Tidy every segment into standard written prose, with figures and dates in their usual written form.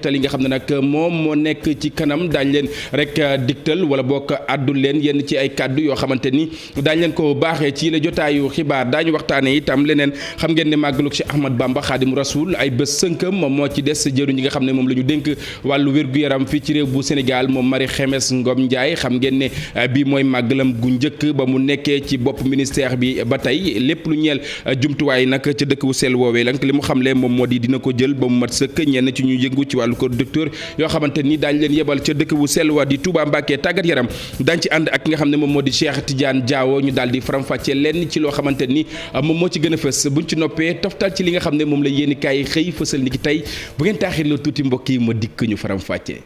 te li nga xam ne nag moom moo nekk ci kanam daañ leen rek digtal wala bokk àddul leen yenn ci ay kàddu yoo xamante ni daañ leen ko baaxee ci la jotaayu xibaar daañu waxtaane itam leneen xam ngeen ne màggalug ci Ahmad Bamba Xaadimu Rasuul ay bés sënkam moom moo ci des jëruñ ñi nga xam ne moom la ñu dénk wàllu wér-gu-yaram fii ci réew bu Sénégal moom Marie Khemesse Ngom Ndiaye xam ngeen ne bii mooy màggalam gu njëkk ba mu nekkee ci bopp ministère bi ba tey lépp lu ñeel jumtuwaay nag ca dëkk wu sell woowee nag li mu xamle moom moo di dina ko jël ba mu mat sëkk ñenn ci ñu yëngu ci wàllu ko docteur yoo xamante ni daañ leen yebal ca dëkk wu sell wa di Touba Mbacké tàggat yaram daañ ci ànd ak ki nga xam ne moom moo di Cheikh Tidiane Diawo ñu daal di faram-fàccee lenn ci loo xamante ni moom moo ci gën a fës buñ ci noppee toftal ci li nga xam ne moom la yéeni kaay xëy fësal ni ki tey bu ngeen taaxirloo tuuti mbokk yi ma dikk ñu faram-fàccee.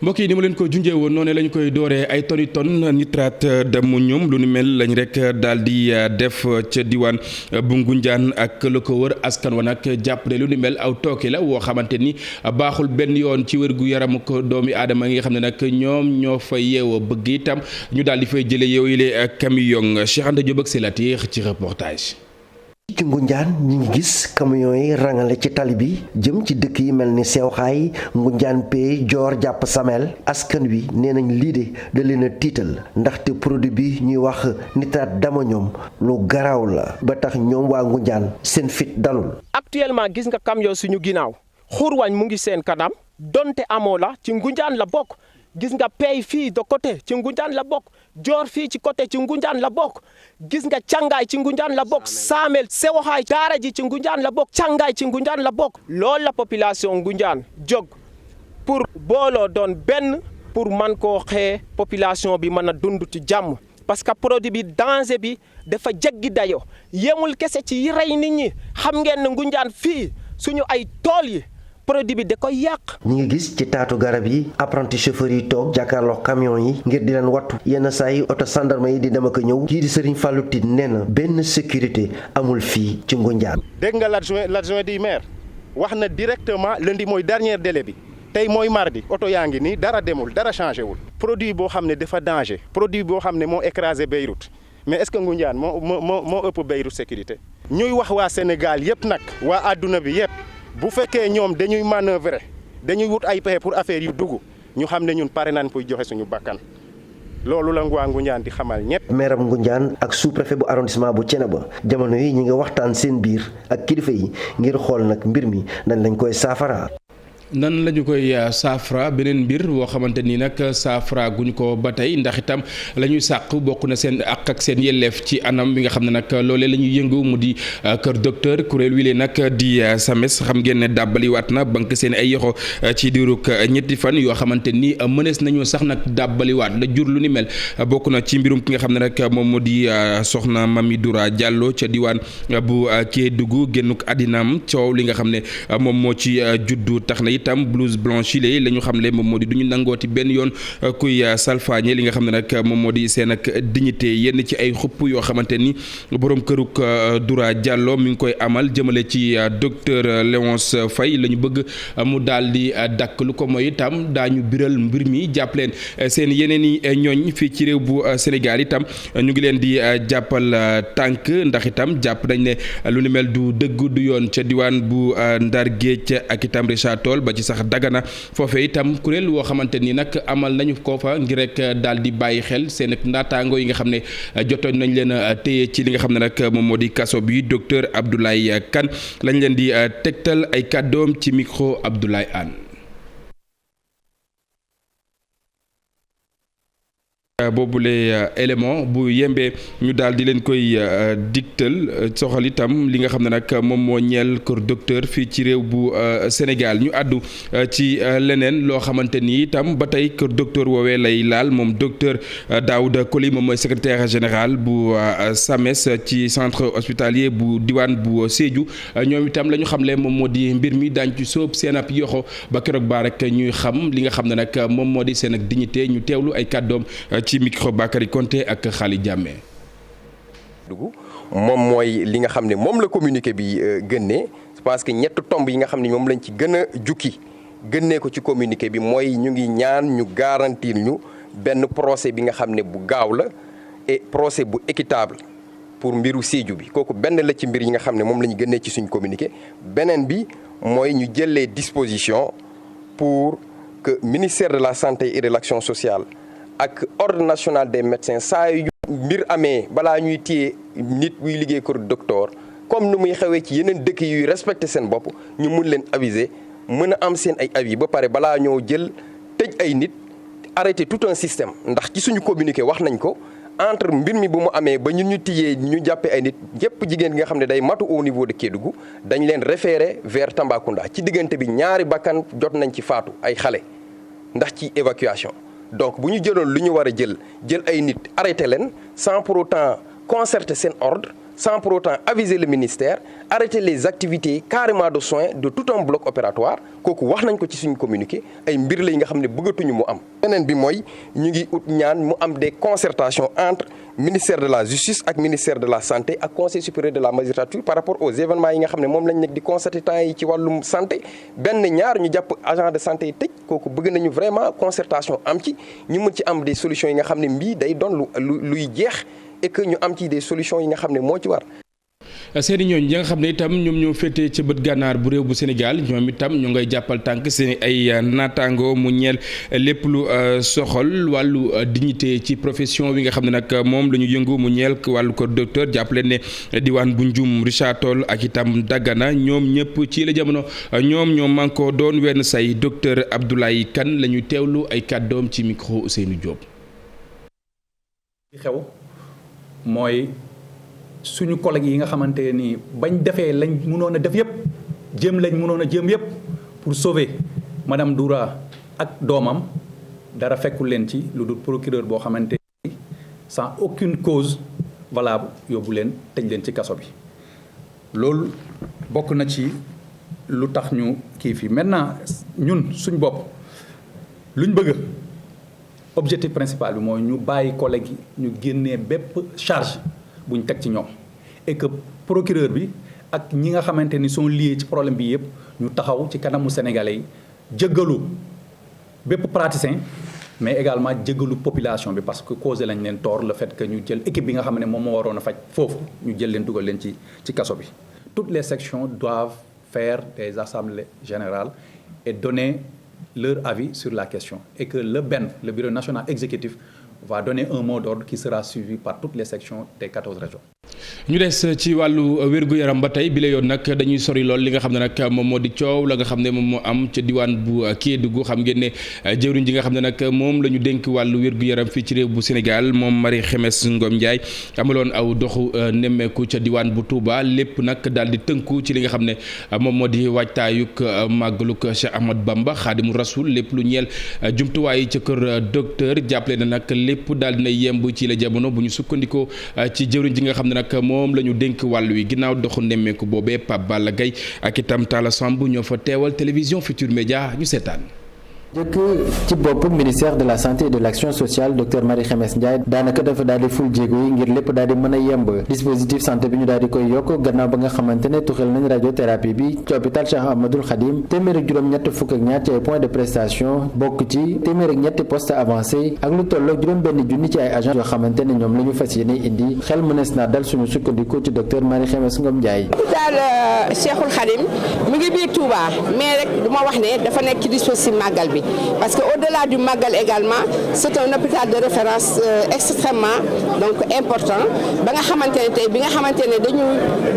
mbokk yi ni ma leen ko junjee woon noonu lañ koy dooree ay tonnes nitrate d'ammonium lu ni mel lañ rek daal di def ca diwaan bu Ngunjaan ak la ko wër askan wa nag jàpp ne lu ni mel aw tooke la woo xamante ni baaxul benn yoon ci wér gu yaramu ko doomi aadama yi nga xam ne nag ñoom ñoo fa yeewoo bëgg itam ñu daal di fay jëlee yow yi le camion Cheikh Anta Diop ak Selatir ci reportage. ci Ngunjaan ñi ngi gis camion yi rangale ci tali bi jëm ci dëkk yi mel ni Seewxaay Ngunjaan Pey Joor jàpp Samel askan wi nee nañ lii de da leen a tiital ndaxte produit bi ñuy wax nitrate d'ammonium lu garaaw la ba tax ñoom waa Ngunjaan seen fit dalul. actuellement gis nga camion suñu ginnaaw xurwañ mu ngi seen kanam donte amoo la ci Ngunjaan la bokk gis nga Pey fii de côté ci Ngunjaan la bokk Joor fii ci côté ci Ngunjaan la bokk gis nga càngaay ci Ngunjaan la bokk Saamel Sewaxaay daara ji ci Ngunjaan la bokk càngaay ci Ngunjaan la bokk loolu la population Ngunjaan jóg pour booloo doon benn pour man koo xee population bi mën a dund ci jàmm parce que produit bi danger bi dafa jéggi dayo yemul kese ci rey nit ñi xam ngeen ne Ngunjaan fii suñu ay tool yi produit bi da koy yàq. ñi ngi gis ci taatu garab yi apprenti chauffeur yi toog jàkkaarloo camion yi ngir di leen wattu yenn saa yi oto gendarme yi di dem ak ñëw kii di Serigne Fallou Tine nee na benn sécurité amul fii ci Ngunjaan. dégg nga l'adjoint du maire wax na directement lundi mooy dernier délai bi tey mooy mardi oto yaa ngi nii dara demul dara changé wul. produit boo xam ne dafa danger produit boo xam ne moo écrasé Beyrouth mais est-ce que Ngunjaan moo ëpp Beyrouth sécurité. ñuy wax waa Sénégal yëpp nag waa àdduna bi yëpp. bu fekkee ñoom dañuy manœuvrer dañuy wut ay pexe pour affaire yu dugg ñu xam ne ñun pare nañ pour joxe suñu bakkan loolu la waa Ngunjaan di xamal ñëpp. meeram Ngunjaan ak sous-préfet bu arrondissement bu Thiénaba jamono yi ñi nga waxtaan seen biir ak kilifa yi ngir xool nag mbir mi dañ lañ koy saafara. nan la ñu koy saafara beneen mbir boo xamante ni nag saafara guñ ko ba tey ndax itam la ñuy sàq bokk na seen àq ak seen yelleef ci anam bi nga xam ne nag loolee la ñuy yëngu mu di kër docteur kuréel wi lee nag di SAMES xam ngeen ne dàbbaliwaat na banque seen ay yoxo ci diirug ñetti fan yoo xamante ni mënees nañu sax nag dàbbaliwaat la jur lu ni mel bokk na ci mbirum ki nga xam ne nag moom moo di soxna Mami Doura Diallo ca diwaan bu Kédougou génnuk àddinaam coow li nga xam ne moom moo ci juddu tax na itam blouse blanche yi la ñu xam le moom moo di du ñu nangooti benn yoon kuy salfaañe li nga xam ne nag moom moo di seen ak dignité yenn ci ay xupp yoo xamante ni borom këruk Doura Diallo mi ngi koy amal jëmale ci docteur Léonce Faye la ñu bëgg mu daal di dakk lu ko mooy itam daañu biral mbir mi jàpp leen seen yeneen i ñooñ fii ci réew bu Sénégal itam ñu ngi leen di jàppal tànk ndax itam jàpp nañ ne lu ni mel du dëgg du yoon ca diwaan bu Ndar Géej ak itam Richard Toll ba ci sax Dagana foofee itam kuréel woo xamante ni nag amal nañu ko fa ngir rek daal di bàyyi xel seen ak ndaataango yi nga xam ne jotoon nañ leen téye ci li nga xam ne nag moom moo di kaso bi docteur Abdoulaye Kane lañ leen di tegtal ay kàddoom ci micro Abdoulaye Anne. boobule élément bu yembee ñu daal di leen koy digtal soxal itam li nga xam ne nag moom moo ñeel kër docteur fii ci réew bu Sénégal ñu àddu ci leneen loo xamante ni itam ba tey kër docteur woowee lay laal moom docteur Daouda Koli moom mooy secrétaire général bu SAMES ci centre hospitalier bu diwaan bu Sédhiou ñoom itam la ñu xamle moom moo di mbir mi daañu ci sóob seen ab yoxo ba keroog baa rek ñuy xam li nga xam ne nag moom moo di seen ak dignité ñu teewlu ay kàddoom ci micro Bakary Konté ak Khali Diamé. moom mooy li nga xam ne moom la communiqué bi génnee pense que ñett tomb yi nga xam ne moom lañ ci gën a jukki gënnee ko ci communiqué bi mooy ñu ngi ñaan ñu garantir ñu benn procès bi nga xam ne bu gaaw la et procès bu équitable pour mbiru Sédhiou bi kooku benn la ci mbir yi nga xam ne moom la ñu gënnee ci suñ communiqué. beneen bi mooy ñu jëlee disposition pour que ministère de la santé et de l'action sociale ak ordre national des médecins saa yu mbir amee balaa ñuy téye nit buy liggéey kër docteur comme nu muy xewee ci yeneen dëkk yuy respecté seen bopp ñu mun leen aviser mën a am seen ay avis ba pare balaa ñoo jël tëj ay nit arrêter tout un système ndax ci suñu communiqué wax nañ ko entre mbir mi bu mu amee ba ñun ñu tiyee ñu jàppee ay nit yépp jigéen gi nga xam ne day matu au niveau de Kédougou dañ leen référer vers Tambacounda ci diggante bi ñaari bakkan jot nañ ci faatu ay xale ndax ci évacuation donc bu ñu jëloon lu ñu war a jël ay nit arrêter leen sans pour autant concerter seen ordre sans pour autant aviser le ministère arrêter les activités carrément de soins de tout un bloc opératoire kooku wax nañ ko ci suñu communiqué ay mbir la yi nga xam ne bëggatuñu mu am. beneen bi mooy ñu ngi ut ñaan mu am des concertations entre ministère de la justice ak ministère de la santé ak conseil supérieur de la magistrature par rapport aux événements yi nga xam ne moom lañ nekk di constater temps yi ci wàllum santé ñaar ñu jàpp agent de santé yi tëj kooku bëgg nañu vraiment concertation am ci ñu mën ci am des solutions yi nga xam ne mbii day doon luy jeex. et que ñu am ci des solutions yi nga xam ne moo ci war. seeni ñooñ yi nga xam ne itam ñoom ñoo féetee ca bët gànnaar bu réew bu Sénégal ñoom itam ñu ngay jàppal tànk seen ay naataango mu ñeel lépp lu soxal wàllu dignité ci profession bi nga xam ne nag moom la ñu yëngu mu ñeel wàllu ko docteur jàppale ne diwaan bu Ndioum Richard Toll ak itam Dagana ñoom ñëpp ci la jamono ñoom ñoo mànkoo doon wenn say docteur Abdoulaye Kane la ñu teewlu ay kàddoom ci micro Ousseynou Diop. xew mooy suñu collègues yi nga xamante ni bañ defee lañ mënoon a def yëpp lañ mënoon a jéem yëpp pour sauver madame Doura ak doomam dara fekkul leen ci lu dul procureur boo xamante ni sans aucune cause valable yóbbu leen tëj leen ci kaso bi loolu bokk na ci lu tax ñu kii fii maintenant ñun suñ bopp luñ bëgg objectif principal bi mooy ñu bàyyi collègues yi ñu génnee bépp charge bu ñu teg ci ñoom et que procureur bi ak ñi nga xamante ni sont liés ci problème bi yëpp ñu taxaw ci kanamu sénégalais yi jéggalu bépp praticien mais également jéggalu population bi parce que causé lañ leen tort le fait que ñu jël équipe bi nga xam ne moom moo waroon a faj foofu ñu jël leen dugal leen ci kaso bi. Toutes les sections doivent faire des assemblées générales et donner leur avis sur la question et que le BEN, le Bureau national exécutif, va donner un mot d'ordre qui sera suivi par toutes les sections des 14 régions. ñu des ci wàllu wér-gu-yaram ba tey bi la yoon nag dañuy sori lool li nga xam ne nag moom moo di coow la nga xam ne moom moo am ca diwaan bu Kédougou xam ngeen ne jëwriñ ji nga xam ne nag moom la ñu dénk wàllu wér-gu-yaram fii ci réew bu Sénégal moom Marie Khemesse Ngom Ndiaye amaloon aw doxu nemmeeku ca diwaan bu Touba lépp nag daal di tënku ci li nga xam ne moom moo di waajtaayug màggalug Cheikh Ahmad Bamba Xaadimu Rasul lépp lu ñeel jumtuwaay ca kër docteur jàppale na nag lépp daal dina yemb ci la jamono bu ñu sukkandikoo ci jëwriñ ji nga xam ne nag moom la ñu dénk wàll wi ginnaaw doxu nemmeeku boobee Pape Balla Gaye ak itam Talla Samb ñoo fa teewal télévision Futur Média ñu seetaan. jëkk ci bopp ministère de la santé et de l'action sociale docteur Marie Khemesse Ndiaye daanaka dafa daal di ful jéego yi ngir lépp daal di mën a yemb dispositif santé bi ñu daal di koy yokk gannaaw ba nga xamante ne tuxal nañ radiothérapie bi ci hôpital Cheikh Ahmadoul Khadim téeméer ak juróom-ñett fukk ak ñaar ci ay points de prestation bokk ci téeméer ak ñetti poste avancé ak lu tolloog juróom-benn junni ci ay agents yoo xamante ne ñoom la ñu fas yéene indi xel mënees naa dal suñu sukkandiku ci docteur Marie Khemesse Ngom Ndiaye. hôpital Cheikhul Khadim mi ngi biir Touba mais rek du ma wax ne dafa nekk ci dispositif màggal bi. Parce qu'au-delà du Magal également, c'est un hôpital de référence extrêmement donc important. Ba nga xamante ne tey bi nga xamante ne dañu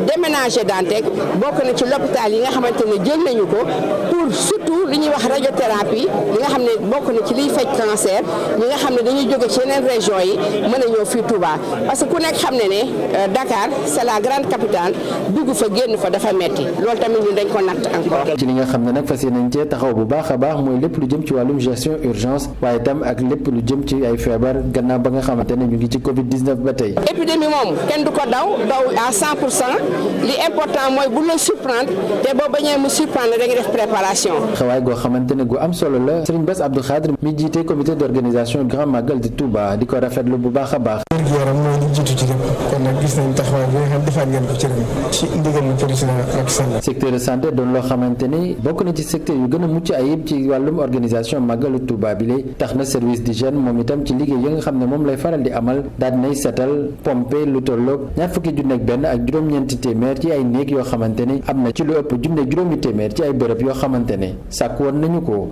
déménager Dantec bokk na ci l'hôpital yi nga xamante ne jël nañu ko pour surtout li ñuy wax radiothérapie li nga xam ne bokk na ci liy faj cancer ñi nga xam ne dañuy jóge ci yeneen région yi mën a ñëw fii Touba parce que ku nekk xam ne Dakar c'est la grande capitale dugg fa génn fa dafa metti loolu tamit ñun dañ ko natt encore. ci li nga xam ne nag fas yéene nañ cee taxaw bu baax a baax mooy lépp lu jëm ci wàllum gestion urgence waaye itam ak lépp lu jëm ci ay feebar gannaaw ba nga xamante ne ñu ngi ci Covid 19 ba tey. épidémie moom kenn du ko daw à 100% li important mooy bu la surprendre te boo bañee mu surprendre da nga def préparation. xawaay taxawaay goo xamante ne gu am solo la Serigne Bass Abdou Khadre mi jiite comité d'organisation Grand Magal de Touba di ko rafetlu bu baax a baax. wér-gu-yaram mooy li jiitu ci lépp kon nag gis nañ taxawaay bi nga xam defaat ngeen ko ci ren ci ndigal lu président Macky Sall. secteur de santé doon loo xamante ni bokk na ci secteur yu gën a mucc ayib ci wàllum organisation Magalu Touba bi lay tax na service d'hygiène moom itam ci liggéey yi nga xam ne moom lay faral di amal daal nay setal pompe lu tolloog ñaar fukki junne ak benn ak juróom-ñeenti téeméer ci ay néeg yoo xamante ni am na ci lu ëpp junne juróomi téeméer ci ay bërëb yoo xamante ne sàkk woon nañu ko.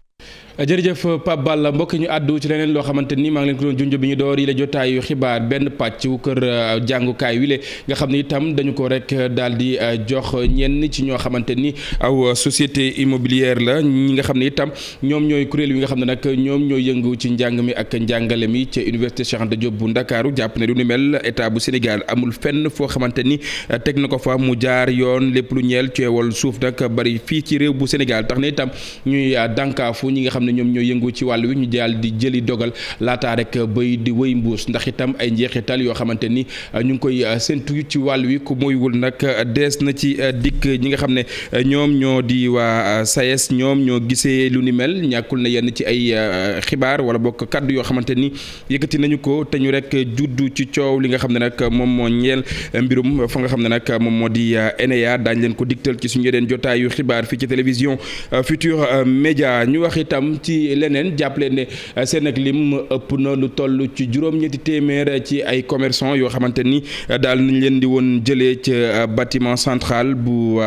jërëjëf Pape Balla mbokk ñu àddu ci leneen loo xamante ni maa ngi leen ko doon junj bi ñu door yi la jotaayu xibaar benn pàcc wu kër jàngukaay wile nga xam ne itam dañu ko rek daal di jox ñenn ci ñoo xamante ni aw société immobilière la ñi nga xam ne itam ñoom ñooy kuréel yi nga xam ne nag ñoom ñooy yëngu ci njàng mi ak njàngale mi ca université Cheikh Anta Diop bu Ndakaaru jàpp ne lu ni mel état bu Sénégal amul fenn foo xamante ni teg na ko fa mu jaar yoon lépp lu ñeel coowal suuf nag bari fii ci réew bu Sénégal tax na itam ñuy dànkaafu ñi nga xam ne ñoom ñoo yëngu ci wàll wi ñu daal di jëli dogal laataa rek bay di wëy mbuus ndax itam ay njeexital yoo xamante ni ñu ngi koy séntu ci wàll wi ku moywul nag dees na ci dikk ñi nga xam ne ñoom ñoo di waa SAES ñoom ñoo gisee lu ni mel ñàkkul na yenn ci ay xibaar wala bokk kaddu yoo xamante ni yëkkati nañu ko te ñu rek juddu ci coow li nga xam ne nag moom moo ñeel mbirum fa nga xam ne nag moom moo di ENEA daañ leen ko digtal ci suñu yeneen jotaayu xibaar fii ci télévision Futurs Médias ñu wax itam ci leneen jàppale ne seen ak lim ëpp na lu toll ci juróom-ñetti téeméer ci ay commerçant yoo xamante ni daal nañ leen di woon jëlee ca bâtiment central bu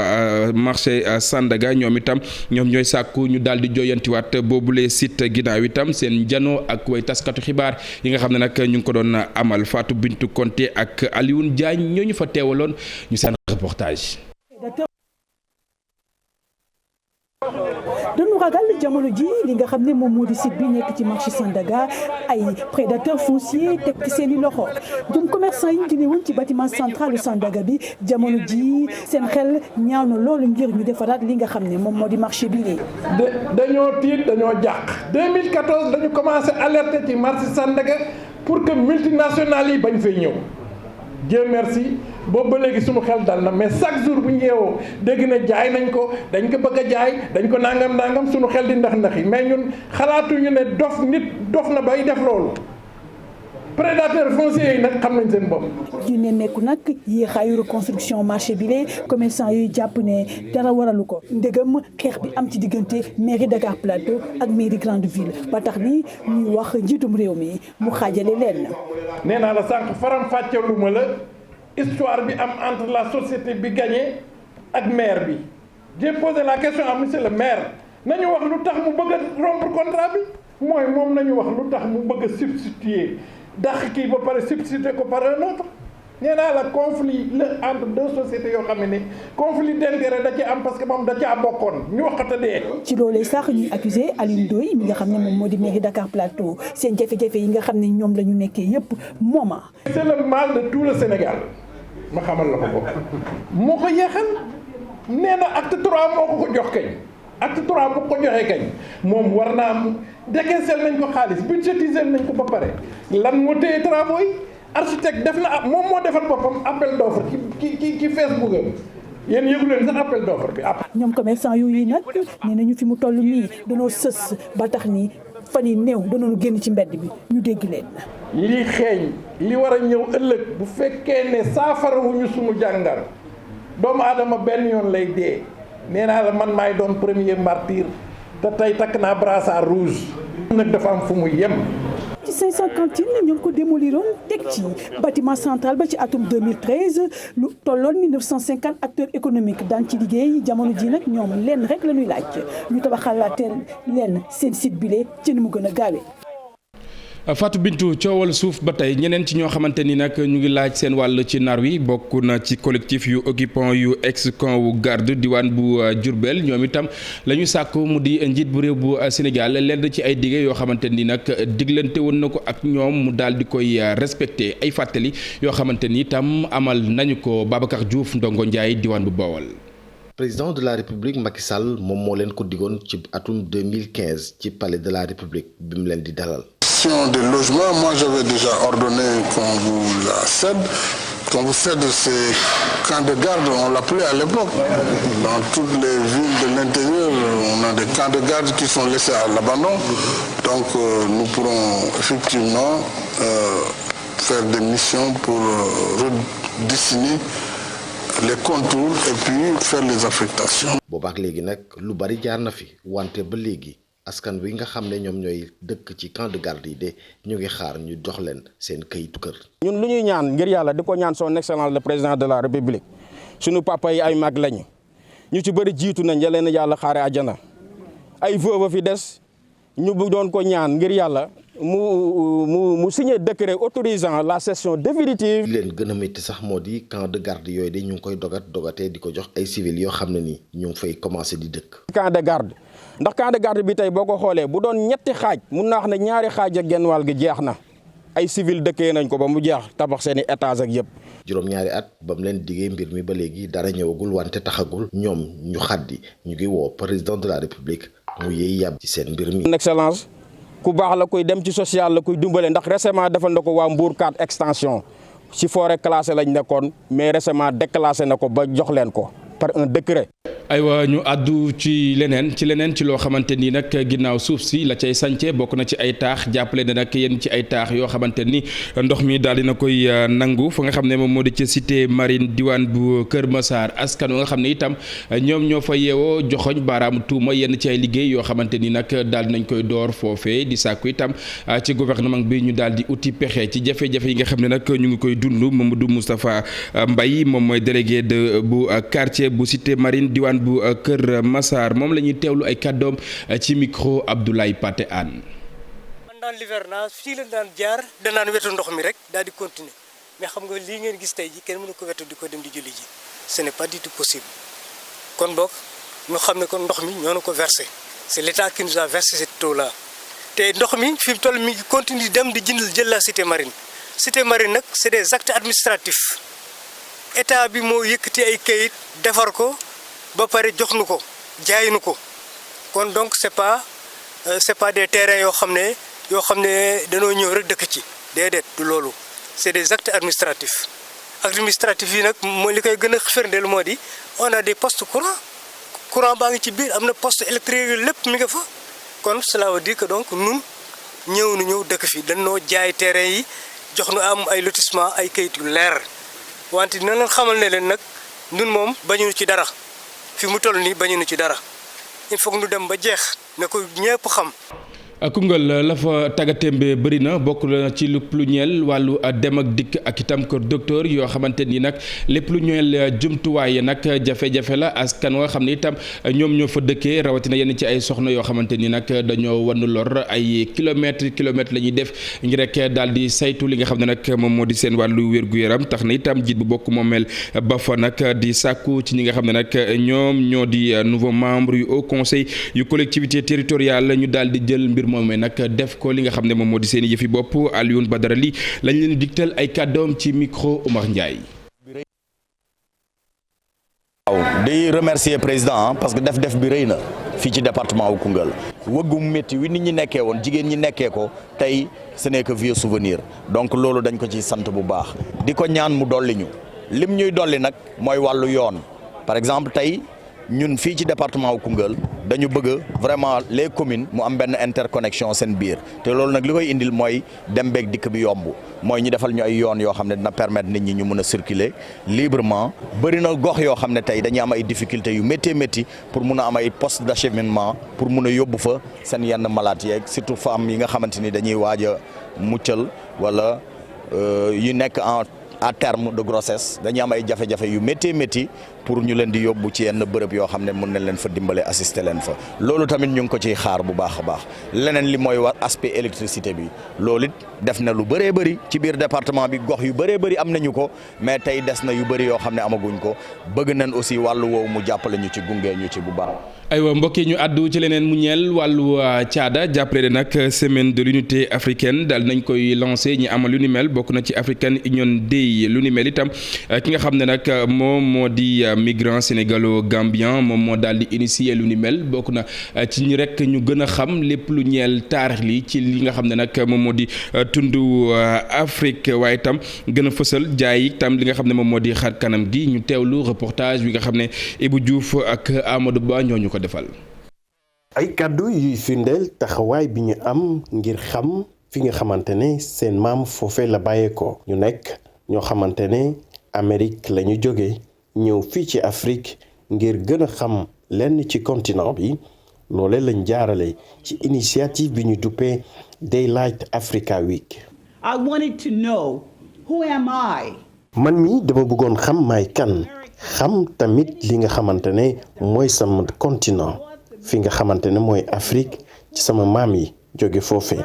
marché Sandaga ñoom itam ñoom ñooy sàkku ñu daal di joyantiwaat boobule site ginnaaw itam seen janoo ak way taskatu xibaar yi nga xam ne nag ñu ngi ko doon amal Fatou Bintou Konté ak Alioune Diagne ñoo ñu fa teewaloon ñu seen reportage. dañu ragal jamono ji li nga xam ne moom moo di site bi nekk ci marché Sandaga ay prédateurs fonciers teg ci seen i loxo jëm commerçant yi ñu jëlee woon ci bâtiment central Sandaga bi jamono ji seen xel ñaaw na loolu ngir ñu defaraat li nga xam ne moom moo di marché bi nii. dañoo tiit dañoo jàq 2014 dañu commencé alerter ci marché Sandaga pour que multinationales yi bañ fay ñëw Dieu merci boobu ba léegi suñu xel dal na mais chaque jour bu ñu yeewoo dégg na jaay nañ ko dañ ko bëgg a jaay dañ ko nangam suñu xel di ndax yi mais ñun xalaatuñu ne dof na bay def loolu prédateurs fonciers yi nag xam nañ seen bopp. ñu ne nekku nag yéexaayu reconstruction marché bi lee commerçant yuy jàpp ne dara waralu ko ndegam xeex bi am ci diggante mairie Dakar Plateau ak mairie grande ville ba tax ni ñuy wax njiitum réew mi mu xaajale leen. nee naa la sànq faram fàcceelu ma la histoire bi am entre la société bi gagné ak maire bi j'ai posé la question à monsieur le maire nañu wax lu tax mu bëgg a rompre contrat bi mooy moom nañu wax lu tax mu bëgg a substituer dàq kii ba pare substituer ko par un autre nee naa la conflit la entre deux sociétés yoo xam ne conflit d'intérêt da ci am parce que moom da caa bokkoon ñu waxata dee. ci loolee sax ñuy accusé Alioune Ndoye mi nga xam ne moom moo di mairie Dakar Plateau seen jafe-jafe yi nga xam ne ñoom la ñu nekkee yépp mooma. c'est le mal de tout le Sénégal ma xamal la ko moo ko yeexal nee na acte 3 moo ko jox kañ acte 3 bu ko joxee kañ moom war naa am décaissé nañ ko xaalis budgétisé nañ ko ba pare lan moo téye travaux yi architecte def na moom moo defal boppam appel d'offre ci Facebook am yéen yëgu leen sax appel d'offre bi. ñoom commerçant yooyu nag nee nañu fi mu toll nii danoo sës ba tax ni fan yi néew danoonu génn ci mbedd bi ñu dégg leen. li xeeñ li war a ñëw ëllëg bu fekkee ne saafarawuñu suñu jàngar doomu aadama benn yoon lay dee nee naa la man maay doon premier martyr te tey takk naa brassard rouge nag dafa am fu muy yem. ci 500 cantines ñu ngi ko démoliroon teg ci bâtiment central ba ci atum 2013 lu tolloon 1950 acteurs économiques daan ci liggéey jamono ji nag ñoom lenn rek la ñuy laaj ñu tabaxalaateen leen seen site bile ci ni mu gën a gaawee. Fatou Bintou coowal suuf ba tey ñeneen ci ñoo xamante ni nag ñu ngi laaj seen wàll ci nar wi bokk na ci collectif yu occupant yu ex-camp wu garde diwaan bu Diourbel ñoom itam la ñu sàkk mu di njiit bu réew bu Sénégal lenn ci ay dige yoo xamante ni nag diglante woon na ko ak ñoom mu daal di koy respecté ay fàttali yoo xamante ni itam amal nañu ko Babacar Diouf Ndongo Ndiaye diwaan bu Bawol. président de la république Macky Sall moom moo leen ko digoon ci atum 2015 ci palais de la république bi mu leen di dalal. De logement, moi j'avais déjà ordonné qu'on vous la cède, Quand vous faites de ces camps de garde, on l'appelait à l'époque. Dans toutes les villes de l'intérieur, on a des camps de garde qui sont laissés à l'abandon. Donc nous pourrons effectivement faire des missions pour redessiner les contours et puis faire les affectations. boobaak léegi nag lu bari jaar na fi wante ba léegi askan wi nga xam ne ñoom ñooy dëkk ci camp de garde yi de ñu ngi xaar ñu jox leen seen këyitu kër. ñun lu ñuy ñaan ngir yàlla di ko ñaan son excellence le président de la république sunu papa yi ay mag lañu ñu ci bëri jiitu nañ leen yàlla xaare àjjana ay veuve fi des ñu doon ko ñaan ngir yàlla mu signé décret autorisant la cession définitive. li leen gën a métti sax moo di camp de garde yooyu de ñu ngi koy dogatee di ko jox ay civils yoo xam ne ni ñu ngi fay commencé di dëkk. camp de garde ndax camp de garde bi tey boo ko xoolee bu doon ñetti xaaj mun naa wax ne ñaari xaaj ak genn wàll gi jeex na ay civil dëkkee nañ ko ba mu jeex tabax seeni étage ak yëpp. juróom-ñaari at ba mu leen diggee mbir mi ba léegi dara ñëwagul wante taxagul ñoom ñu xaddi ñu ngi woo président de la république mu yéey yàbb ci seen mbir mi. excellence ku baax la kuy dem ci social la kuy dimbale ndax récemment defal na ko waa Mbour 4 extension ci forêt classée lañ nekkoon mais récemment déclassé na ko ba jox leen ko par un décret. aywa ñu àddu ci leneen ci loo xamante ni nag ginnaaw suuf si la cay sànce bokk na ci ay taax jàppale ne nag yenn ci ay taax yoo xamante ni ndox mi daal dina koy nangu fa nga xam ne moom moo di ci cité marine diwaan bu Kër Massar askan wa nga xam ne itam ñoom ñoo fa yeewoo joxoñ baaraamu tuuma yenn ci ay liggéey yoo xamante ni nag daal dinañ koy door foofee di sàkku itam ci gouvernement bi ñu daal di uti pexe ci jafe-jafe yi nga xam ne nag ñu ngi koy dund Mamadou Moustapha Mbaye moom mooy délégué bu quartier bu cité marine diwaan bu Kër Massar moom la ñuy teewlu ay kàddoom ci micro Abdoulaye Paté Anne. pendant l'hivernage fii la daan jaar danaan wetu ndox mi rek daal di continuer mais xam nga lii ngeen gis tey ji kenn mënu ko wetu di ko dem di julli ji ce n'est pas du tout possible kon boog ñu xam ne kon ndox mi ñoo na ko versé c'est l'État qui nous a versé cette eau là te ndox mi fi mu toll mi ngi continue dem di jël la cité marine nag c'est des actes administratifs État bi moo yëkkati ay kayit defar ko ba pare jox nu ko jaay nu ko kon donc c'est pas des terrains yoo xam ne dañoo ñëw rek dëkk ci déedéet du loolu c'est des actes administratifs yi nag mooy li koy gën a firndeel moo di on a des postes courant baa ngi ci biir am na poste électrique lépp mi nga fa kon cela veut dire que donc nun ñëw dëkk fi dañoo jaay terrain yi jox nu am ay lotissement ay kayit yu leer wante dina leen xamal ne leen nag nun moom bañuñu ci dara fi mu toll nii bañu ci dara il faut que ñu dem ba jeex ne ko ñëpp xam. Koungheul la fa tàggatémbe bëri na bokk na ci lépp lu ñeel wàllu dem ak dikk ak itam kër docteur yoo xamante ni nag lépp lu ñeel jumtuwaay nag jafe-jafe la askan wa xam ne itam ñoom ñoo fa dëkkee rawatina yenn ci ay soxna yoo xamante ni nag dañoo wan lor ay kilomètres la ñuy def ngir rek daal di saytu li nga xam ne nag moom moo di seen wàllu wér-gu-yaram tax na itam jiit bu bokk moomeel ba fa nag di sàkku ci ñi nga xam ne nag ñoom ñoo di nouveau membre yu Haut Conseil yu collectivité territoriale ñu daal di jël mbir moom nag def ko li nga xam ne moom moo di seen yëfi bopp Alioune Badara Ly lañ leen digtal ay kàddoom ci micro Omar Ndiaye. waaw di remercier président parce que def bi rëy na fii ci département wu Koungheul wëggum métti wi nit ñi nekkee woon jigéen ñi nekkee ko tey ce n'est que vieux souvenir donc loolu dañ ko ci sant bu baax di ko ñaan mu dolli ñu lim ñuy dolli nag mooy wàllu yoon par exemple tey ñun fii ci département wu Koungheul dañu bëgg vraiment les communes mu am benn interconnexion seen biir te loolu nag li koy indil mooy dem beeg dikk bi yomb mooy ñu defal ñu ay yoon yoo xam ne dina permettre nit ñi ñu mën a circuler librement bëri na gox yoo xam ne tey dañuy am ay difficultés yu métti pour mun a am ay postes d'acheminement pour mun a yóbbu fa seen yenn malades yeeg surtout femmes yi nga xamante ni dañuy waaj a muccal wala yu nekk à terme de grossesse dañuy am ay jafe-jafe yu métti pour ñu leen di yóbbu ci yenn bërëb yoo xam ne mën nañ leen fa dimbale assister leen fa loolu tamit ñu ngi ko ciy xaar bu baax a baax leneen li mooy war aspect électricité bi loolu it def na lu bëree bëri ci biir département bi gox yu bëree bëri am nañu ko mais tey des na yu bëri yoo xam ne amaguñ ko bëgg nañ aussi wàllu woowu mu jàppale ñu ci gunge ñu ci bu baax. aywa mbokk yi ñu àddu ci leneen mu ñeel wàllu caada jàppale ne nag semaine de l'unité africaine daal nañ koy lancé ñi amal lu ni mel bokk na ci African Union Day lu ni mel itam ki nga xam ne nag moom moo di migrant sénégalo-gambien moom moo daal di initier lu ni mel bokk na ci ñi rek ñu gën a xam lépp lu ñeel taarix li ci li nga xam ne nag moom moo di tundu Afrique waaye itam gën a fësal jaay itam li nga xam ne moom moo di xar kanam gi ñu teewlu reportage bi nga xam ne Ibou Diouf ak Amadou Ba ñoo ñu ko defal. ay kàddu yuy firndeel taxawaay bi ñu am ngir xam fi nga xamante ne seen maam foofee la bàyyeekoo ñu nekk ñoo xamante ne Amérique la ñu jóge ñëw fii ci Afrique ngir gën a xam lenn ci continent bi loole lañ jaarale ci initiative bi ñu duppee Daylight Africa Week. I wanted to know who am I? man mi dama bëggoon xam maay kan xam tamit li nga xamante ne mooy sama continent fi nga xamante ne mooy Afrique ci sama maam yi jóge foofee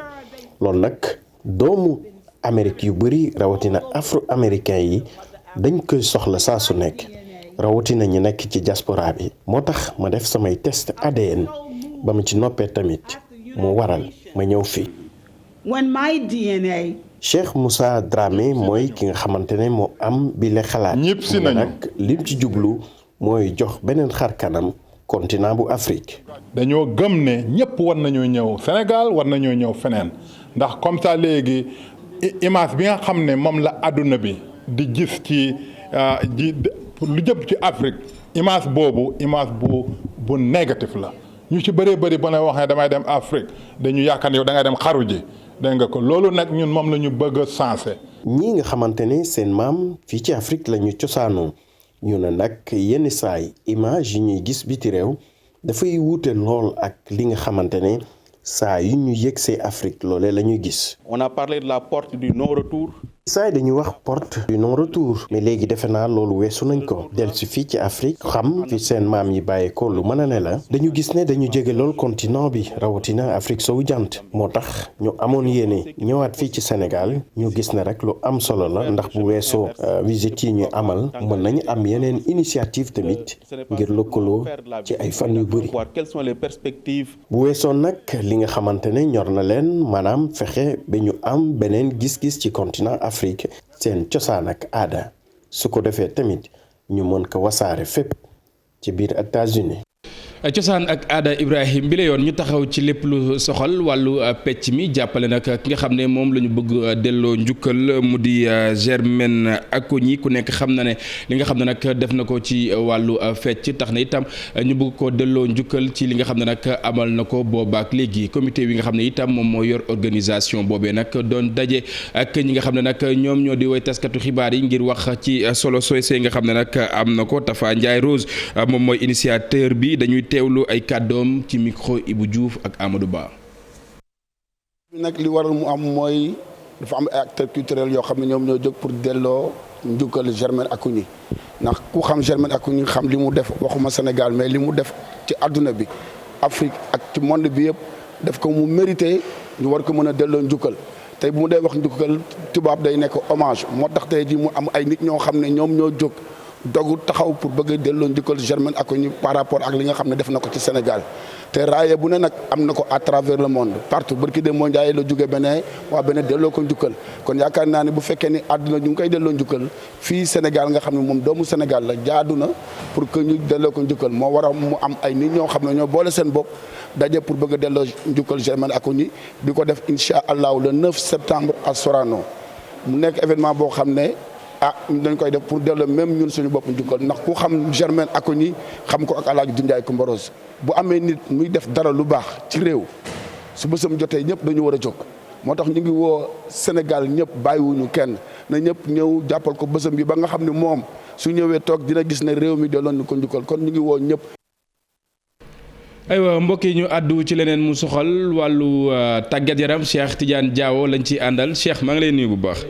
loolu nag doomu Amérique yu bari rawatina afro-américain yi dañ koy soxla saa su nekk rawatina ñu nekk ci diaspora bi moo tax ma def samay test ADN ba mu ci noppee tamit moo waral ma ñëw fii. When my DNA. Cheikh Moussa Dramé mooy ki nga xamante ne moo am bile xalaat. ñëpp si nañu nag lim ci jublu mooy jox beneen xar kanam continent bu Afrique. dañoo gëm ne ñëpp war nañoo ñëw Sénégal war nañoo ñëw feneen ndax comme ça léegi image bi nga xam ne moom la àdduna bi di gis ci lu jëm ci Afrique image boobu image bu négatif la ñu ci bëree bëri ba ne waxee damay dem Afrique dañu yaakaar ne yow da ngay dem xaru ji dégg nga ko loolu nag ñun moom la ñu bëgg a sensé. ñii nga xamante ne seen maam fii ci Afrique la ñu cosaanoo ñu ne nag yenn saay image yi ñuy gis biti réew dafay wuute lool ak li nga xamante ne saa yu ñu yëgsee Afrique loolee la ñuy gis. On a parlé de la porte du non-retour. saa yi dañuy wax porte du non-retour mais léegi defe naa loolu weesu nañ ko dellusi fii ci Afrique xam fi seen maam yi bàyyeekoo lu mën a ne la dañu gis ne dañu jege lool continent bi rawatina Afrique sowu jant moo tax ñu amoon yéene ñëwaat fii ci Sénégal ñu gis ne rek lu am solo la ndax bu weesoo visite yi ñu amal mën nañu am yeneen initiative tamit ngir lëkkaloo ci ay fan yu bëri. Quelles sont les perspectives? bu weesoo nag li nga xamante ne ñor na leen maanaam fexe ba ñu am beneen gis-gis ci continent Afrique seen cosaan ak aada su ko defee tamit ñu mën ko wasaare fépp ci biir États-Unis cosaan ak aada Ibrahim bi la yoon ñu taxaw ci lépp lu soxal wàllu pecc mi jàppale nag ki nga xam ne moom la ñu bëgg delloo njukkal mu di Germaine Acogny ku nekk xam na ne li nga xam ne nag def na ko ci wàllu fecc tax na itam ñu bëgg ko delloo njukkal ci li nga xam ne nag amal na ko boobaak léegi comité bi nga xam ne itam moom moo yor organisation boobee nag doon daje ak ñi nga xam ne nag ñoom ñoo di woy taskatu xibaar yi ngir wax ci solo soosee nga xam ne nag am na ko Tafa Ndiaye Rose moom mooy initiateur bi dañuy teewlu ay kàddoom ci micro Ibou Diouf ak Amadou Ba. nag li waral mu am mooy dafa am ay acteurs culturels yoo xam ne ñoom ñoo jóg pour delloo njukkal Germaine Acogny ndax ku xam Germaine Acogny xam li mu def waxuma Sénégal mais li mu def ci àdduna bi Afrique ak ci monde bi yëpp def ko mu mérité ñu war ko mën a delloo njukkal tey bu mu dee wax njukkal tubaab day nekk hommage moo tax tey ji mu am ay nit ñoo xam ne ñoom ñoo jóg dogu taxaw pour bëgg a delloo njukkal Germaine Acogny par rapport ak li nga xam ne def na ko ci Sénégal te raaye bu ne nag am na ko à travers le monde partout barki de moo Ndiaye la jóge beneen waa beneen delloo ko njukkal kon yaakaar naa ne bu fekkee ni àdduna ñu ngi koy delloo njukkal fii Sénégal nga xam ne moom doomu Sénégal la jaadu na pour que ñu delloo ko njukkal moo war a mu am ay nit ñoo xam ne ñoo boole seen bopp daje pour bëgg a delloo njukkal Germaine Acogny di ko def incha allahu le 9 septembre à Sorano mu nekk événement boo xam ne dañ koy def pour delloo même ñun suñu bopp njukkal ndax ku xam Germaine Acogny xam ko ak El Hadj Doundiaye Coumba Rose bu amee nit muy def dara lu baax ci réew su bësam jotee ñëpp dañu war a jóg moo tax ñu ngi woo Sénégal ñëpp bàyyiwuñu kenn na ñëpp ñëw jàppal ko bësam bi ba nga xam ne moom su ñëwee toog dina gis ne réew mi delloo ñu ko njukkal kon ñu ngi woo ñëpp. aywa mbokk yi ñu àddu ci leneen mu soxal wàllu tàggat yaram Cheikh Tidiane Diawo lañ ci àndal Cheikh maa ngi lay nuyu bu baax.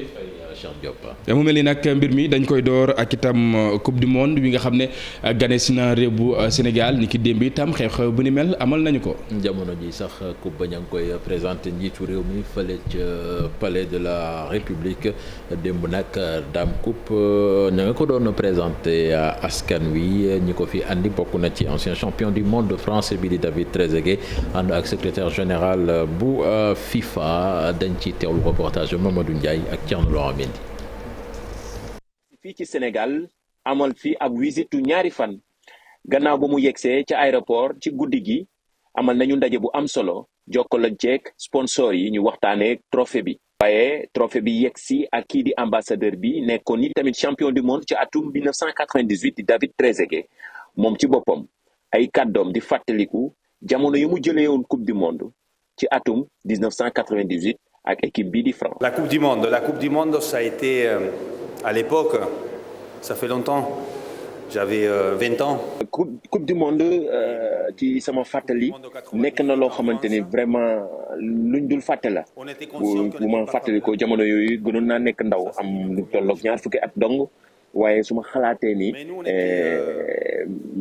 mu mel ni nag mbir mi dañ koy door ak itam coupe du monde bi nga xam ne gane si na réew bu Sénégal ni ki démb itam xew-xew bu ni mel amal nañu ko. jamono ji sax coupe ba ña ngi koy présenté njiitu réew mi fële ca palais de la République démb nag Dame Coupe ña nga ko doon présenté askan wi ñi ko fi andi bokk na ci ancien champion du monde français bi di David Trezeguet ànd ak secrétaire général bu FIFA dañ ci teewlu reportage Mamadou Ndiaye ak Thierno Laurent Mendy. fii ci Sénégal amal fi ab visite ñaari fan gannaaw ba mu yegsee ca aéroport ci guddi gi amal nañu ndaje bu am solo jokkalanteeg sponsor yi ñu waxtaanee trophée bi. waaye trophée bi yegsi ak kii di ambassadeur bi nekkoon ni tamit champion du monde ci atum 1998 di David Trezeguet moom ci boppam ay kàddoom di fàttaliku jamono yu mu jëlee woon coupe du monde ci atum 1998 ak équipe bii di France. La coupe du monde ça a été à l'époque ça fait longtemps j'avais 20 ans. coupe du monde ci sama fàttali nekk na loo xamante ni vraiment luñ dul fàtte la bu ma fàttali ko jamono yooyu gënoon naa nekk ndaw am lu tolloog 20 at dong waaye su ma xalaatee ni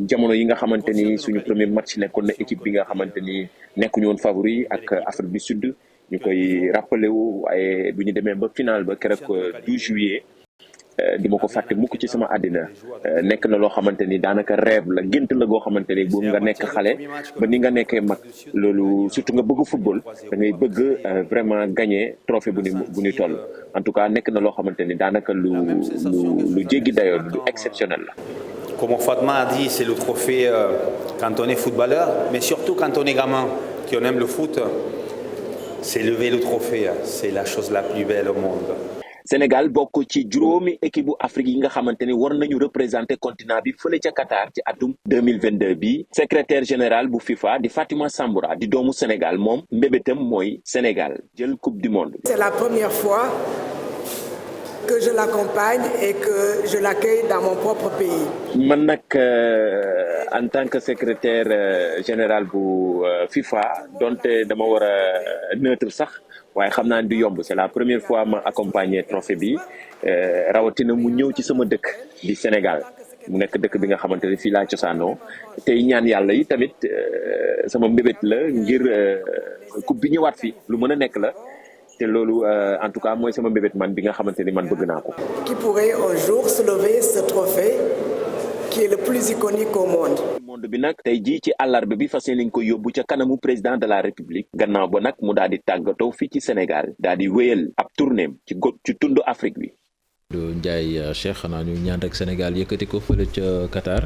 jamono yi nga xamante ni suñu premier match nekkoon na équipe bi nga xamante ni nekkuñu woon favori ak Afrique du Sud ñu koy rappelé wu waaye bu ñu demee ba final ba keroog 12 juillet. di ma ko fàtte mukk ci sama àddina nekk na loo xamante ni daanaka rêve la gént la goo xamante ni bu nga nekk xale ba ni nga nekkee mag loolu surtout nga bëgg football da ngay bëgg vraiment gagner trophée bu ni toll en tout cas nekk na loo xamante ni daanaka lu jéggi dayoo lu exceptionnel la. Comme Fatma a dit, c'est le trophée quand on est footballeur, mais surtout quand on est gamin, qu'on aime le foot, c'est lever le trophée, c'est la chose la plus belle au monde. Sénégal bokk ci juróomi équipe bu Afrique yi nga xamante ni war nañu représenter continent bi fële ca Qatar ci atum 2022 bi secrétaire général bu FIFA di Fatima Samboura di doomu Sénégal moom mbébétam mooy Sénégal jël coupe du monde. C'est la première fois que je l'accompagne et que je l'accueille dans mon propre pays. man nag en tant que secrétaire général bu FIFA donte dama war a neutre sax. waaye xam naa du yomb c'est la première fois ma accompagner trophée bi rawatina mu ñëw ci sama dëkk di Sénégal mu nekk dëkk bi nga xamante ne fii laa cosaanoo tey ñaan yàlla yi tamit sama mbébét la ngir coupe bi ñëwaat fi lu mën a nekk la te loolu en tout cas mooy sama mbébét man bi nga xamante ni man bëgg naa ko. Qui pourrait un jour soulever ce trophée qui est le plus iconique au monde. monde bi nag tey jii ci àllarba bi fas yéene ko yóbbu ca kanamu président de la république gannaaw ba nag mu daal di tàggatoo fii ci Sénégal daal di wéyal ab tournéem ci tundu Afrique bi. Ndiaye Cheikh xanaa ñu ñaan rek Sénégal yëkkati ko fële ca Qatar.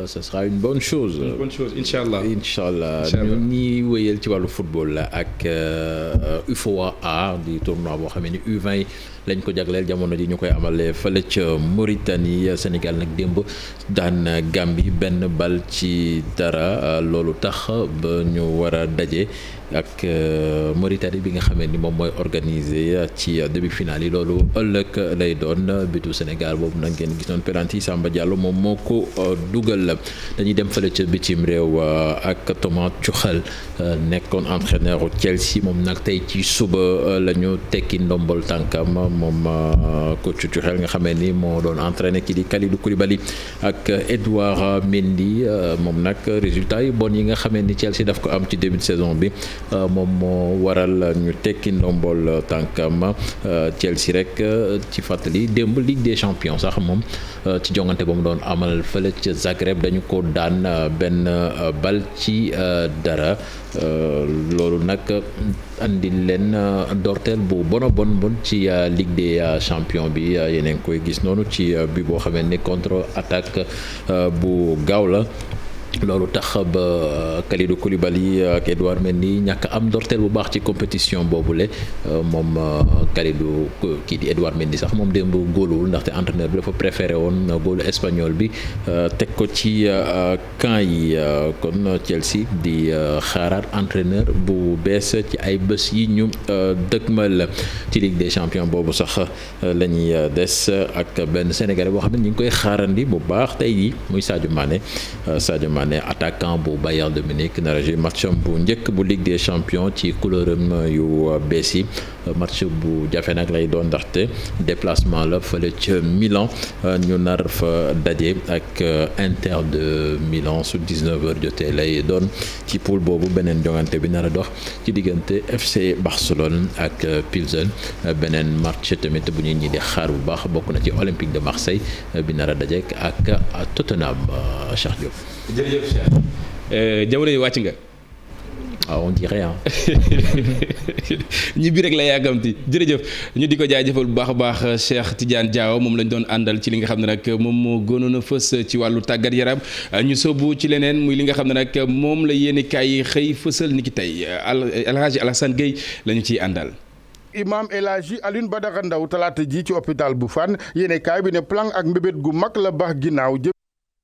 Ce sera une bonne chose. Une bonne chose incha allah. incha allah ñu ñuy wéyal ci wàllu football la ak UFOA di tournoi boo xam ne U20 lañ ko jagleel jamono ji ñu koy amalee fële ca Mauritanie Sénégal nag démb daan Gambie benn bal ci dara loolu tax ba ñu war a daje ak Mauritanie bi nga xamee ni moom mooy organisé ci demi-finale yi loolu ëllëg lay doon bitu Sénégal boobu nag ngeen gis noonu penalty Samba Diallo moom moo ko dugal. Dañuy dem fële ca bitim réew ak Thomas Tuchel nekkoon entraîneur Chelsea moom nag tey ci suba la ñu tekki ndombol tànkam moom coach Tuchel nga xamee ni moo doon entraîné kii di Kalidou Koulibaly ak Edouard Mendy moom nag résultat yi bon yi nga xamee ni Chelsea daf ko am ci début de saison bi moom moo waral ñu tekki ndombol tànkam Chelsea rek ci fàttali démb Ligue des Champions sax moom ci jongante ba mu doon amal fële ca Zagreb dañu ko daan benn bal ci dara loolu nag andi leen dorteel bu bon ci Ligue des Champions bi yeneen koy gis noonu ci bi boo xamee ni contre attaque bu gaaw la. loolu tax ba Kalidou Koulibaly ak Edouard Mendy ñàkk am ndorteel bu baax ci compétition boobule moom Kalidou kii di Edouard Mendy sax moom démb góolul ndaxte entraîneur bi dafa préféré woon góolu espagnol bi teg ko ci camp yi kon Chelsea di xaaraat entraîneur bu bees ci ay bés yi ñu dëgmal ci Ligue des Champions boobu sax la ñuy des ak benn Sénégalais boo xam ne ñu ngi koy xaarandi bu baax tey jii muy Sadio Mané attaquant bu Bayern de Munich nar a jouer matcham bu njëkk bu Ligue des Champions ci couleuram yu bees yi match bu jafe nag lay doon ndaxte déplacement la fële ca Milan ñu nar fa daje ak Inter de Milan su 19h jotee lay doon ci poule boobu beneen jongante bi nar a dox ci diggante FC Barcelone ak Pilsen beneen match tamit bu ñu ñi di xaar bu baax bokk na ci Olympique de Marseille bi nar a daje ak Tottenham Cheikh Diop. jërëjëf Cheikh jamono yi wàcc nga. on dirait ah. ñibbi rek la yàggamti jërëjëf ñu di ko jaajëfal bu baax a baax Cheikh Tidiane Diaw moom lañ doon àndal ci li nga xam ne nag moom moo gënoon a fës ci wàllu tàggat yaram ñu sóobu ci leneen muy li nga xam ne nag moom la yéeni kaay xëy fësal ni ki tey El Hadji Alassane Gueye la ñu ciy àndal. Imam El Hadji Alioune Badara Ndao talaata ji ci hôpital bu Fann yéene kaay bi ne plan ak mbébét gu mag la baax ginnaaw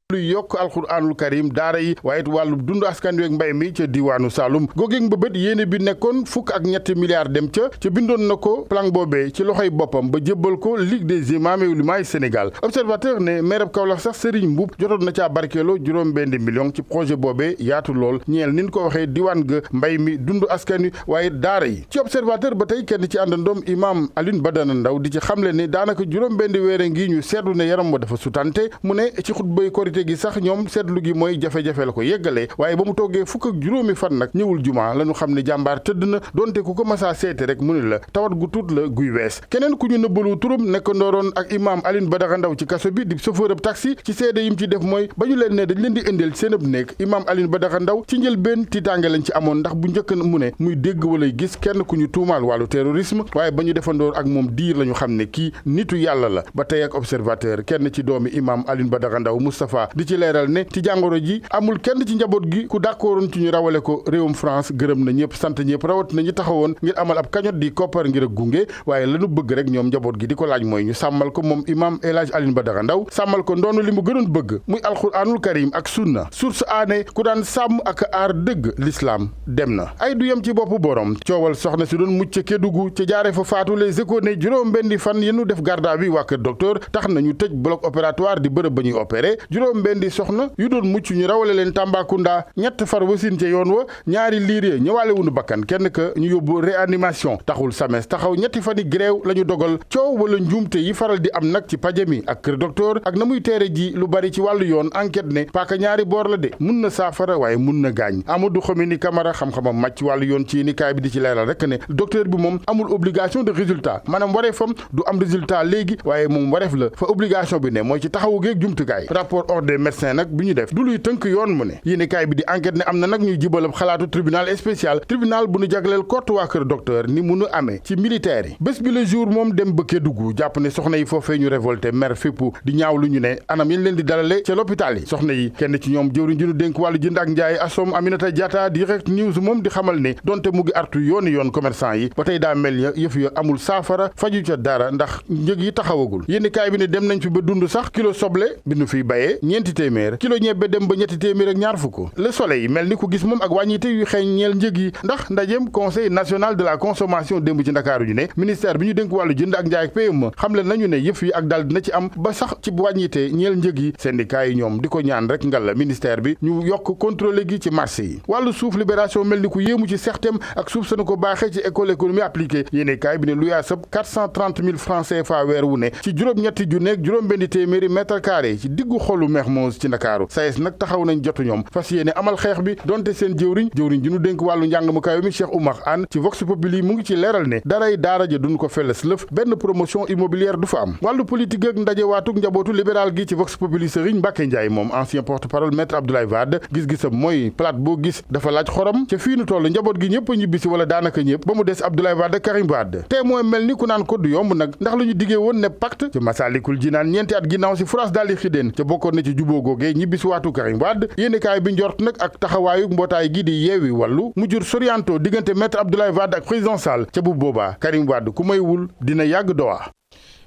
luy yokk alxuraanul karim daara yi waaye it wàllu dund askan wi ak mbay mi ca diwaanu Saloum googeeg mbëbët yéene bi nekkoon $1.7 milliards dem ca bindoon na ko plan boobee ci loxoy boppam ba jébbal ko Ligue des imams et oulémas Sénégal observateur ne maire Kaolack sax Serigne Mboup jotoon na caa barkeeloo $5 millions ci projet boobee yaatu lool ñeel nin ko waxee diwaan ga mbay mi dund askan wi waaye daara yi ci observateur ba tey kenn ci àndandoom imam Alioune Badara Ndao di ci xamle ne daanaka $1 weer ngi ñu seetlu ne yaram wa dafa sutante mu ne ci xutbay korite gi sax ñoom seetlu gi mooy jafe-jafe la ko yeggalee waaye ba mu toggee 7 fan nag ñëwul juma la ñu xam ne jàmbaar tëdd na donte ku ko masaa seete rek mu ne la tawat gu tuut la guy wees keneen ku ñu nëbbalu turam nekk ndooroon ak imam Alioune Badara Ndao ci kaso bi di chauffeur ab taxi ci seede yim ci def mooy ba ñu leen ne dañ leen di indil seen ab néeg imam Alioune Badara Ndao ci njëlbeen tiitaange lañ ci amoon ndax bu njëkk mu ne muy dégg wala gis kenn ku ñu tuumaal wàllu terrorisme waaye ba ñu defandoor ak moom diir la ñu xam ne kii nitu yàlla la ba tey ak observateur kenn ci doomi imam Alioune Badara Ndao Moustapha di ci leeral ne ci jàngoro ji amul kenn ci njaboot gi ku d'accordoon ci ñu rawale ko réewum France gërëm na ñëpp sant ñëpp rawat na ñu taxawoon ngir amal ab cagnotte di koppar ngir ak gunge waaye lañu bëgg rek ñoom njaboot gi di ko laaj mooy ñu sàmmal ko moom imam El Hadji Alioune Badara Ndao sàmmal ko ndoonu li mu gënoon bëgg muy alxuraanul karim ak sunna source aané ku daan sàmm ak aar dëgg l'islam dem na ay du yem ci boppu borom coowal soxna si doon mucc Kédougou ca jaare fa faatu les échos ne juróom-benni fan yenu def garda bi waa kër docteur tax nañu tëj bloc opératoire di bërëb ba ñuy opéré juróom-benni soxna yu doon mucc ñu rawale leen Tambacounda ñett far wasin ca yoon wa ñaari liir ya ñëwaale wunu bakkan kenn ka ñu yóbbu réanimation taxul SAMES taxaw ñetti fani grève la ñu dogal coow wala njuumte yi faral di am nag ci pajami ak kër docteur ak na muy teere ji lu bari ci wàllu yoon enquête ne paaka ñaari boor la de mun na saafara waaye mun na gaañ Amadou Khomini Camara xam-xamam màcc ci wàllu yoon ci ni kaay bi di ci leeral rek ne docteur bi moom amul obligation de résultat maanaam wareefam du am résultat léegi waaye moom wareef la fa obligation bi ne mooy ci taxawu geeg jumtukaay rapport ordre des médecins nag bi ñu def du luy tënk yoon mu ne yéene kaay bi di enquête ne am na nag ñuy jibalab xalaatu tribunal spécial tribunal bu nu jagleel kott waa kër docteur ni munu amee ci militaire yi bés bi le jour moom dem ba Kédougou jàpp ne soxna yi foofee ñu révolté mer fépp di ñaaw lu ñu ne anam yañ leen di dalale ca l'hôpital yi soxna yi kenn ci ñoom jëwriñ ji nu dénk wàllu jënd ak njaay Assom Aminata Diatta direct news moom di xamal ne donte mu ngi artu yoon commerçant yi ba tey daa mel ya yëf ya amul saafara faju ca dara ndax njëg yi taxawagul yéene kaay bi ne dem nañ fi ba dund sax kilo soble bi nu fiy bayee $200 kilo ñebbe dem ba $240 le soleil mel ni ku gis moom ak wàññite yu xeeñ ñeel njëg yi ndax ndajeem conseil national de la consommation démb ci Ndakaaru ñu ne ministère bi ñu dénk wàllu jënd ak njaay ak PME xam le nañu ne yëf yi ak dal dina ci am ba sax ci wàññite ñeel njëg yi syndicat yi ñoom di ko ñaan rek ngal la ministère bi ñu yokk contrôle gi ci marché yi wàllu suuf libération mel ni ku yéemu ci sertem ak suuf sanu ko baaxee ci école économie appliquée yéene kaay bi ne lu yaa sëb 430 000 francs CFA weer wu ne ci juróom-ñetti junneeg juróom-benn téeméeri mètre carré ci diggu xolu Mermoz ci Ndakaaru SAES nag taxaw nañ jotu ñoom fas yéene amal xeex bi donte seen jëwriñ ji nu dénk wàllu njàng mu kaw mi Cheikh Oumar Anne ci Vox Populi mu ngi ci leeral ne daray daara ja duñ ko fellas lëf benn promotion immobilière du fa am wàllu politique ak ndaje waatuk njabootu libéral gi ci Vox Populi Serigne Mbacké Ndiaye moom ancien porte-parole maître Abdoulaye Wade gis-gisam mooy plate boo gis dafa laaj xorom ca fii nu toll njaboot gi ñëpp a ñibbisi wala daanaka ñëpp ba mu des Abdoulaye Wade Karim Wade te mooy mel ni ku naan ko du yomb nag ndax lu ñu diggee woon ne pacte ca Masalikul Jinaan ñeenti at ginnaaw si France daal di xideen ca bokkoon na ci juboo googee ñibbisi waatu Karim Wade yéenekaay bi njort nag ak taxawaayu mbootaay gi di yeewi wàllu mu jur sorianto diggante maître Abdoulaye Wade ak président Sall ca bu boobaa Karim Wade ku may wul dina yàgg dowa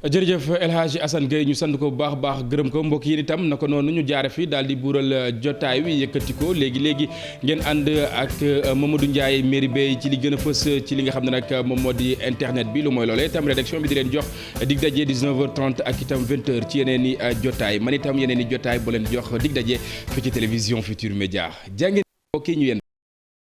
jërëjëf El Hadji Assane Gueye ñu sant ko bu baax gërëm ko mbokk yi itam naka noonu ñu jaare fi daal di buural jotaay wi yëkkati ko léegi ngeen ànd ak Mamadou Ndiaye mairie bay ci li gën a fës ci li nga xam ne nag moom moo di internet bi lu mooy loolee itam rédaction bi di leen jox dig daje 19h30 ak itam 20h ci yeneen i jotaay man itam yeneen i jotaay bu leen jox dig daje fi ci télévision Futurs Médias jàngeen mbokk yi ñu yenn